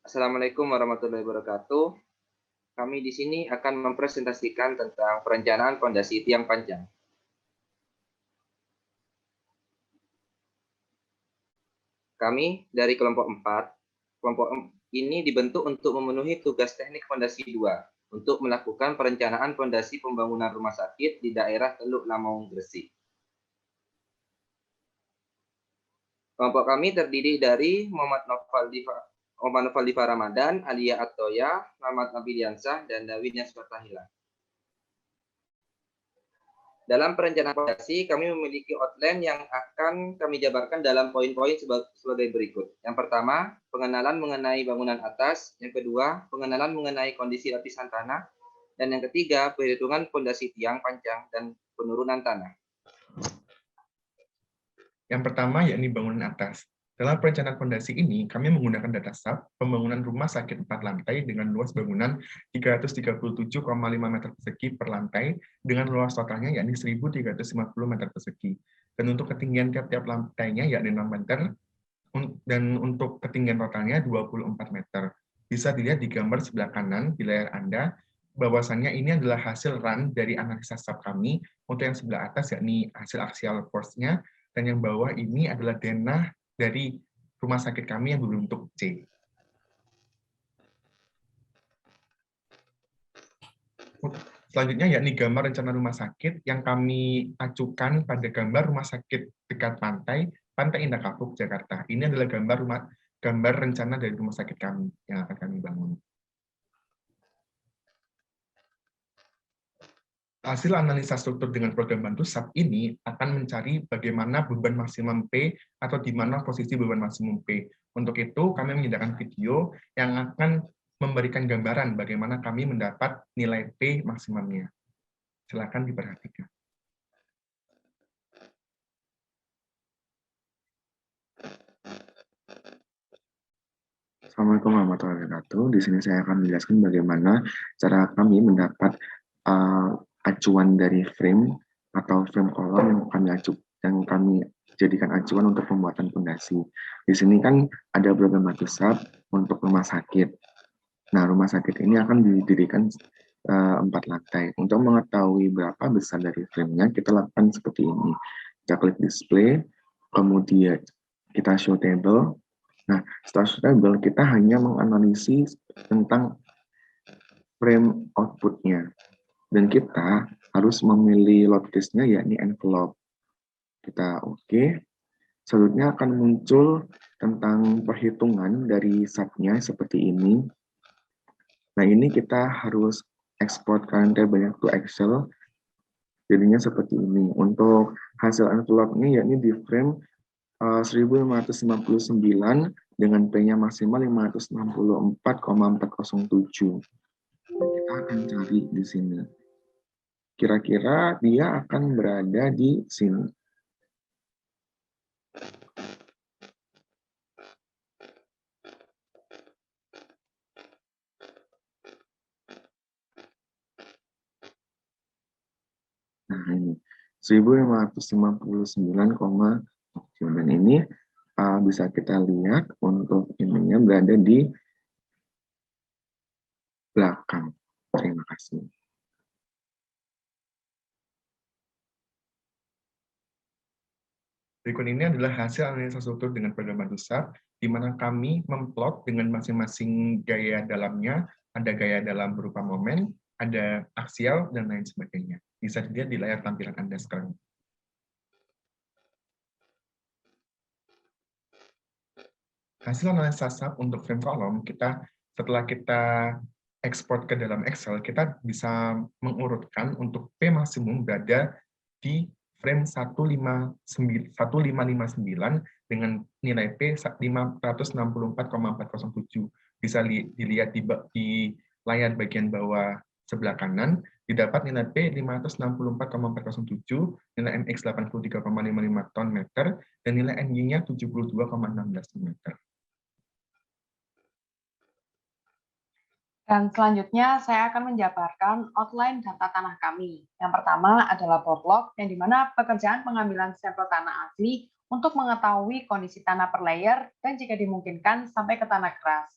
Assalamualaikum warahmatullahi wabarakatuh. Kami di sini akan mempresentasikan tentang perencanaan fondasi tiang panjang. Kami dari kelompok 4. Kelompok ini dibentuk untuk memenuhi tugas teknik fondasi 2 untuk melakukan perencanaan fondasi pembangunan rumah sakit di daerah Teluk Lamaung, Gresik. Kelompok kami terdiri dari Muhammad Nofal Ramadan, Alia Atoya, Muhammad Abiliansah, dan Dawi Nasbatahila. Dalam perencanaan fondasi, kami memiliki outline yang akan kami jabarkan dalam poin-poin sebagai berikut. Yang pertama, pengenalan mengenai bangunan atas. Yang kedua, pengenalan mengenai kondisi lapisan tanah. Dan yang ketiga, perhitungan fondasi tiang panjang dan penurunan tanah. Yang pertama, yakni bangunan atas. Dalam perencanaan fondasi ini, kami menggunakan data SAP pembangunan rumah sakit 4 lantai dengan luas bangunan 337,5 meter persegi per lantai dengan luas totalnya yakni 1.350 meter persegi. Dan untuk ketinggian tiap-tiap lantainya yakni 6 meter dan untuk ketinggian totalnya 24 meter. Bisa dilihat di gambar sebelah kanan di layar Anda, bahwasannya ini adalah hasil run dari analisa SAP kami. Untuk yang sebelah atas yakni hasil axial force-nya, dan yang bawah ini adalah denah dari rumah sakit kami yang berbentuk C. Selanjutnya yakni gambar rencana rumah sakit yang kami acukan pada gambar rumah sakit dekat Pantai Indah Kapuk, Jakarta. Ini adalah gambar rencana dari rumah sakit kami yang akan kami bangun. Hasil analisa struktur dengan program bantu SAP ini akan mencari bagaimana beban maksimum P atau di mana posisi beban maksimum P. Untuk itu, kami menyediakan video yang akan memberikan gambaran bagaimana kami mendapat nilai P maksimumnya. Silakan diperhatikan. Assalamualaikum warahmatullahi wabarakatuh. Di sini saya akan menjelaskan bagaimana cara kami mendapat acuan dari frame atau frame kolom yang kami jadikan acuan untuk pembuatan fondasi. Di sini kan ada program batu SAP untuk rumah sakit. Nah, rumah sakit ini akan didirikan 4 lantai. Untuk mengetahui berapa besar dari frame-nya, kita lakukan seperti ini. Kita klik display, kemudian kita show table. Nah, setelah show table, kita hanya menganalisis tentang frame output-nya. Dan kita harus memilih load list-nya, yakni envelope. Kita oke. Selanjutnya akan muncul tentang perhitungan dari SAP-nya seperti ini. Nah, ini kita harus export current table to Excel. Jadinya seperti ini. Untuk hasil envelope-nya yakni di frame 1559 dengan P-nya maksimal 564,407. Nah, kita akan cari di sini. Kira-kira dia akan berada di sini. Nah, ini 1559,7 dan ini bisa kita lihat untuk ininya berada di belakang. Terima kasih. Berikut ini adalah hasil analisa struktur dengan program bantu SAP, di mana kami memplot dengan masing-masing gaya dalamnya. Ada gaya dalam berupa momen, ada aksial, dan lain sebagainya. Bisa dilihat di layar tampilan Anda sekarang. Hasil analisa SAP untuk frame kolom, setelah kita ekspor ke dalam Excel, kita bisa mengurutkan untuk P maksimum berada di frame 1559 dengan nilai P 564,407. Bisa dilihat di layar bagian bawah sebelah kanan, didapat nilai P 564,407, nilai MX 83,55 ton meter, dan nilai NY-nya 72,16 meter. Dan selanjutnya saya akan menjabarkan outline data tanah kami. Yang pertama adalah plot log, yang dimana pekerjaan pengambilan sampel tanah asli untuk mengetahui kondisi tanah per layer dan jika dimungkinkan sampai ke tanah keras.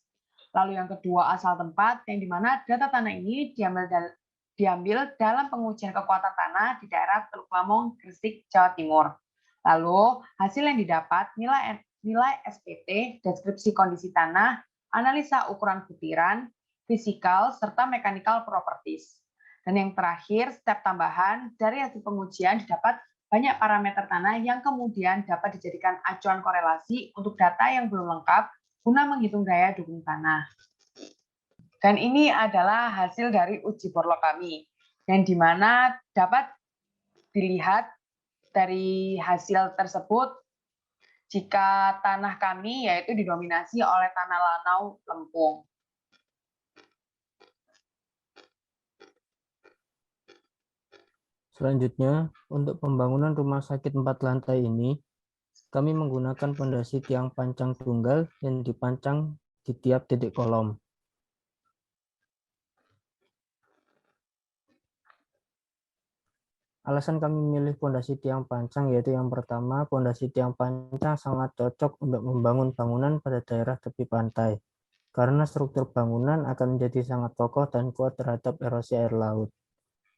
Lalu yang kedua asal tempat, yang dimana data tanah ini diambil dalam pengujian kekuatan tanah di daerah Teluk Lamong, Gresik, Jawa Timur. Lalu hasil yang didapat nilai SPT, deskripsi kondisi tanah, analisa ukuran butiran, fisikal, serta mechanical properties. Dan yang terakhir, step tambahan dari hasil pengujian didapat banyak parameter tanah yang kemudian dapat dijadikan acuan korelasi untuk data yang belum lengkap guna menghitung daya dukung tanah. Dan ini adalah hasil dari uji borlog kami, yang dimana dapat dilihat dari hasil tersebut jika tanah kami yaitu didominasi oleh tanah lanau lempung. Selanjutnya, untuk pembangunan rumah sakit 4 lantai ini, kami menggunakan pondasi tiang pancang tunggal yang dipancang di tiap titik kolom. Alasan kami memilih pondasi tiang pancang yaitu yang pertama, pondasi tiang pancang sangat cocok untuk membangun bangunan pada daerah tepi pantai, karena struktur bangunan akan menjadi sangat kokoh dan kuat terhadap erosi air laut.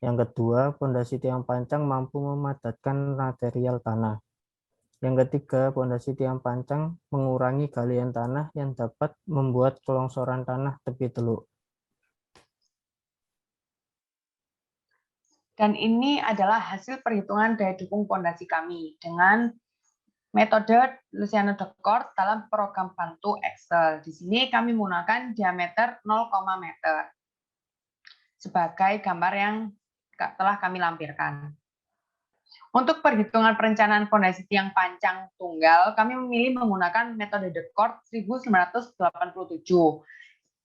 Yang kedua, pondasi tiang pancang mampu memadatkan material tanah. Yang ketiga, pondasi tiang pancang mengurangi galian tanah yang dapat membuat kelongsoran tanah tepi teluk. Dan ini adalah hasil perhitungan daya dukung pondasi kami dengan metode Luciano de Kort dalam program bantu Excel. Di sini kami menggunakan diameter 0, meter sebagai gambar yang telah kami lampirkan. Untuk perhitungan perencanaan pondasi tiang pancang tunggal, kami memilih menggunakan metode de Kort 1987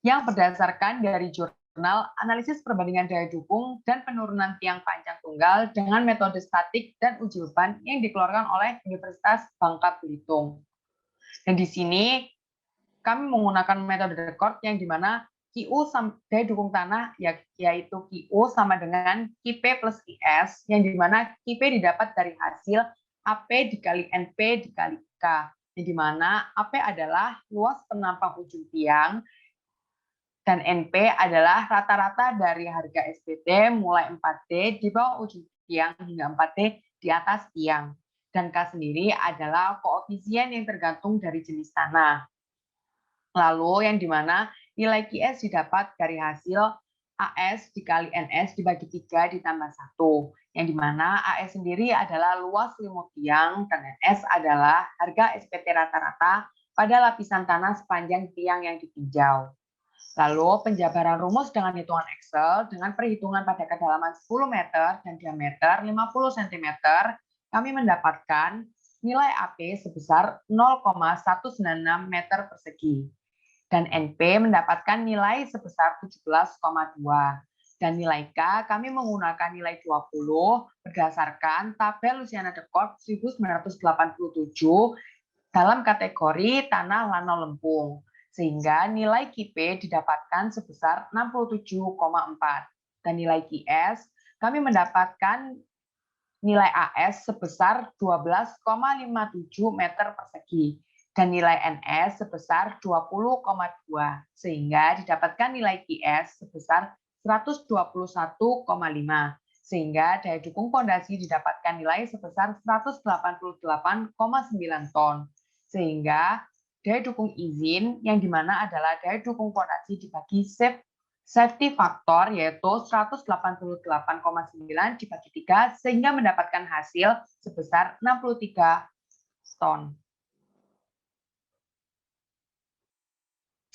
yang berdasarkan dari jurnal analisis perbandingan daya dukung dan penurunan tiang pancang tunggal dengan metode statik dan uji beban yang dikeluarkan oleh Universitas Bangka Belitung. Dan di sini kami menggunakan metode de Kort yang dimana QU daya dukung tanah yaitu QU sama dengan QP plus IS, yang dimana QP didapat dari hasil AP dikali NP dikali K, yang dimana AP adalah luas penampang ujung tiang dan NP adalah rata-rata dari harga SPT mulai 4D di bawah ujung tiang hingga 4D di atas tiang. Dan K sendiri adalah koefisien yang tergantung dari jenis tanah. Lalu yang dimana nilai QS didapat dari hasil AS dikali NS dibagi 3 ditambah 1. Yang dimana AS sendiri adalah luas limut tiang dan NS adalah harga SPT rata-rata pada lapisan tanah sepanjang tiang yang ditinjau. Lalu penjabaran rumus dengan hitungan Excel dengan perhitungan pada kedalaman 10 meter dan diameter 50 cm, kami mendapatkan nilai AP sebesar 0,196 meter persegi. Dan NP mendapatkan nilai sebesar 17,2. Dan nilai K kami menggunakan nilai 20 berdasarkan tabel Luciano de Kort 1987 dalam kategori tanah lanau lempung. Sehingga nilai QP didapatkan sebesar 67,4. Dan nilai QS kami mendapatkan nilai AS sebesar 12,57 meter persegi. Dan nilai NS sebesar 20,2, sehingga didapatkan nilai QS sebesar 121,5, sehingga daya dukung pondasi didapatkan nilai sebesar 188,9 ton, sehingga daya dukung izin yang dimana adalah daya dukung pondasi dibagi safety factor yaitu 188,9 dibagi 3, sehingga mendapatkan hasil sebesar 63 ton.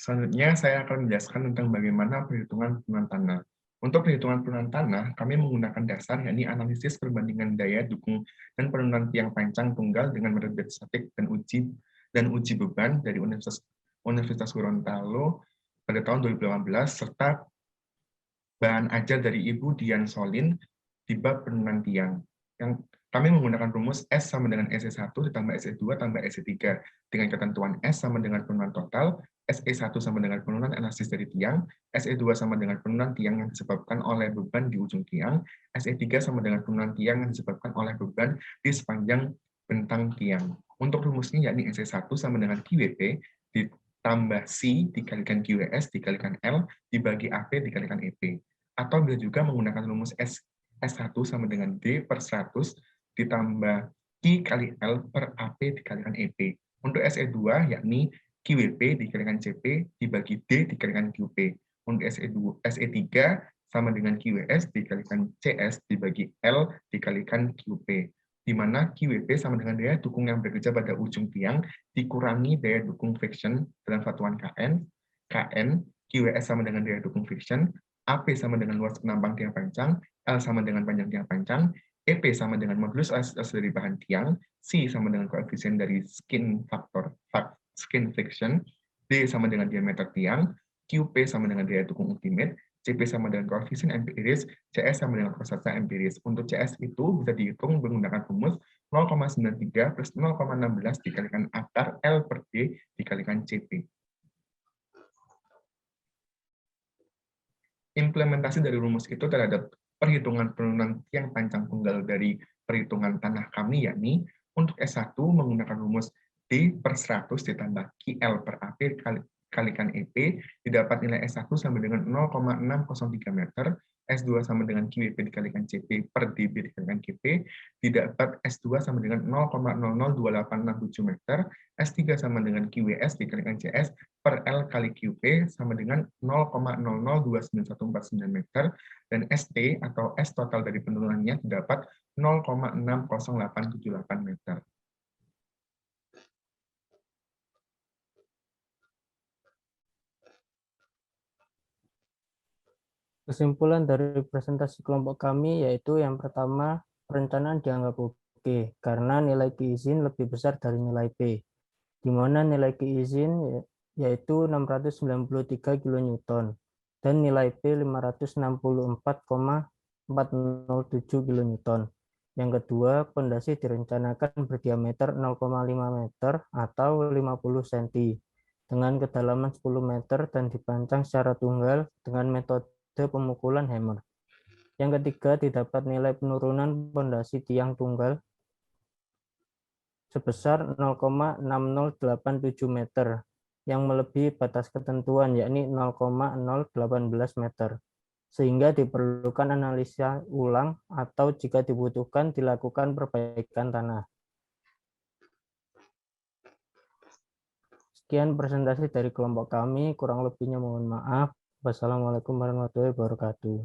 Selanjutnya, saya akan menjelaskan tentang bagaimana perhitungan penurunan tanah. Untuk perhitungan penurunan tanah, kami menggunakan dasar, yakni analisis perbandingan daya dukung dan penurunan tiang pancang tunggal dengan metode statik dan uji beban dari Universitas Gorontalo pada tahun 2018, serta bahan ajar dari Ibu Dian Solin di bab penurunan tiang. Yang kami menggunakan rumus S sama dengan SE1 ditambah SE2 tambah SE3 dengan ketentuan S sama dengan penurunan total, SE1 sama dengan penurunan analisis dari tiang, SE2 sama dengan penurunan tiang yang disebabkan oleh beban di ujung tiang, SE3 sama dengan penurunan tiang yang disebabkan oleh beban di sepanjang bentang tiang. Untuk rumusnya yakni SE1 sama dengan QWP tambah C dikalikan QWS dikalikan L dibagi AP dikalikan EP. Atau bisa juga menggunakan rumus S1 sama dengan D per 100 ditambah Q kali L per AP dikalikan EP. Untuk SE2 yakni QWP dikalikan CP dibagi D dikalikan QP. Untuk SE3 sama dengan QWS dikalikan CS dibagi L dikalikan QP. Di mana QWP sama dengan daya dukung yang bekerja pada ujung tiang dikurangi daya dukung friction dalam satuan KN, QWS sama dengan daya dukung friction, AP sama dengan luas penampang tiang panjang, L sama dengan panjang tiang panjang, EP sama dengan modulus elastisitas dari bahan tiang, C sama dengan koefisien dari skin friction, D sama dengan diameter tiang, QP sama dengan daya dukung ultimate, CP sama dengan koefisien empiris, CS sama dengan prosesa empiris. Untuk CS itu bisa dihitung menggunakan rumus 0,93 plus 0,16 dikalikan akar L per D dikalikan CP. Implementasi dari rumus itu terhadap perhitungan penurunan tiang panjang tunggal dari perhitungan tanah kami, yakni untuk S1 menggunakan rumus D per 100 ditambah QL per AP kalikan EP, didapat nilai S1 sama dengan 0,603 meter, S2 sama dengan QWP dikalikan CP per DB dikalikan QP, didapat S2 sama dengan 0,002867 meter, S3 sama dengan QWS dikalikan CS per L kali QP sama dengan 0,00291449 meter, dan ST atau S total dari penurunannya didapat 0,60878 meter. Kesimpulan dari presentasi kelompok kami yaitu yang pertama, perencanaan dianggap oke karena nilai Q izin lebih besar dari nilai P, di mana nilai Q izin yaitu 693 kN dan nilai P 564,407 kN. Yang kedua, pondasi direncanakan berdiameter 0,5 meter atau 50 cm dengan kedalaman 10 meter dan dipancang secara tunggal dengan metode pemukulan hammer. Yang ketiga, didapat nilai penurunan pondasi tiang tunggal sebesar 0,6087 meter yang melebihi batas ketentuan yakni 0,018 meter. Sehingga diperlukan analisa ulang atau jika dibutuhkan dilakukan perbaikan tanah. Sekian presentasi dari kelompok kami, kurang lebihnya mohon maaf. Wassalamualaikum warahmatullahi wabarakatuh.